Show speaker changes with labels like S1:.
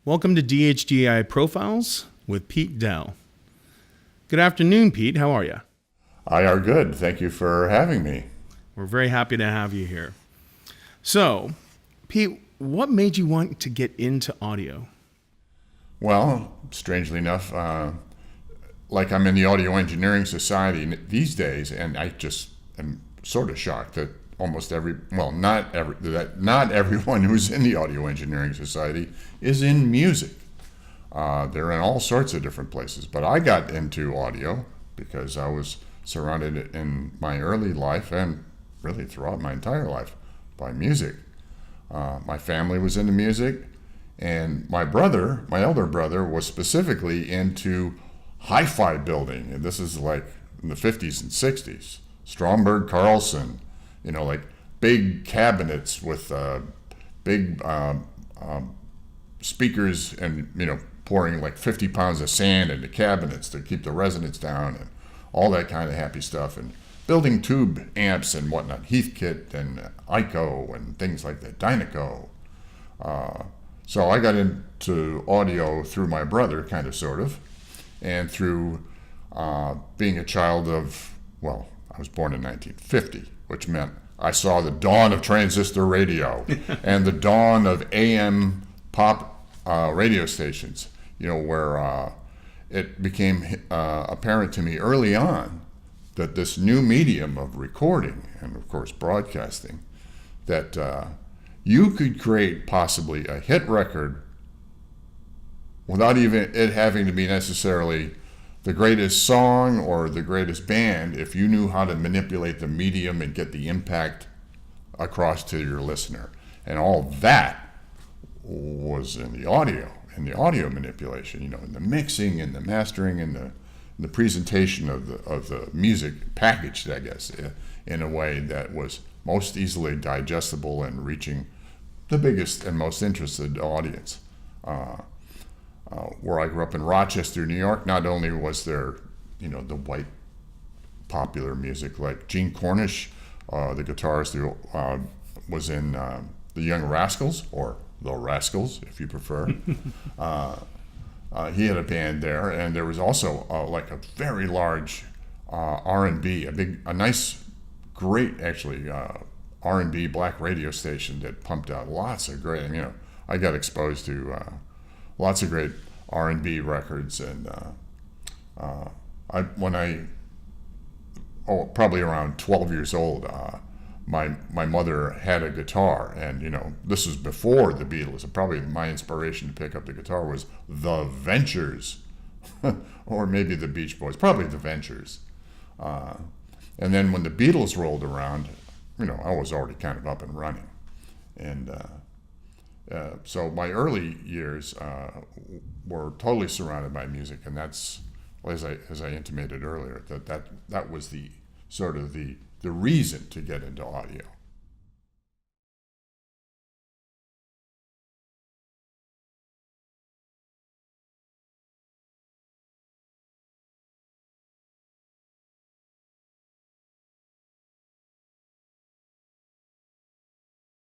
S1: Welcome to DHDI Profiles with Pete Doell. Good afternoon, Pete. How are you?
S2: I are good. Thank you for having me.
S1: We're very happy to have you here. So, Pete, what made you want to get into audio?
S2: Well, strangely enough, like I'm in the Audio Engineering Society these days, and I just am sort of shocked that not everyone who's in the Audio Engineering Society is in music. They're in all sorts of different places, but I got into audio because I was surrounded in my early life and really throughout my entire life by music. My family was into music, and my elder brother, was specifically into hi-fi building, and this is like in the 50s and 60s. Stromberg Carlson, like big cabinets with big speakers and, pouring like 50 pounds of sand into cabinets to keep the resonance down and all that kind of happy stuff, and building tube amps and whatnot, Heathkit and Ico and things like that, Dynaco. So I got into audio through my brother, kind of, sort of, and through being a child of, I was born in 1950, which meant I saw the dawn of transistor radio and the dawn of AM pop radio stations, where it became apparent to me early on that this new medium of recording and, of course, broadcasting, that you could create possibly a hit record without even it having to be necessarily the greatest song or the greatest band if you knew how to manipulate the medium and get the impact across to your listener. And all that was in the audio manipulation, in the mixing and the mastering and the presentation of the music packaged, I guess, in a way that was most easily digestible and reaching the biggest and most interested audience. Where I grew up in Rochester, New York, not only was there, the white popular music like Gene Cornish, the guitarist who was in the Young Rascals, or the Rascals, if you prefer. He had a band there, and there was also like a very large R&B, a nice, great, actually, R&B black radio station that pumped out lots of great, I got exposed to lots of great R&B records, and probably around 12 years old, my mother had a guitar, and this was before the Beatles, and probably my inspiration to pick up the guitar was the Ventures, or maybe the Beach Boys, probably the Ventures. And then when the Beatles rolled around, I was already kind of up and running, and so my early years were totally surrounded by music, and that's, as I intimated earlier, that was the sort of the reason to get into audio.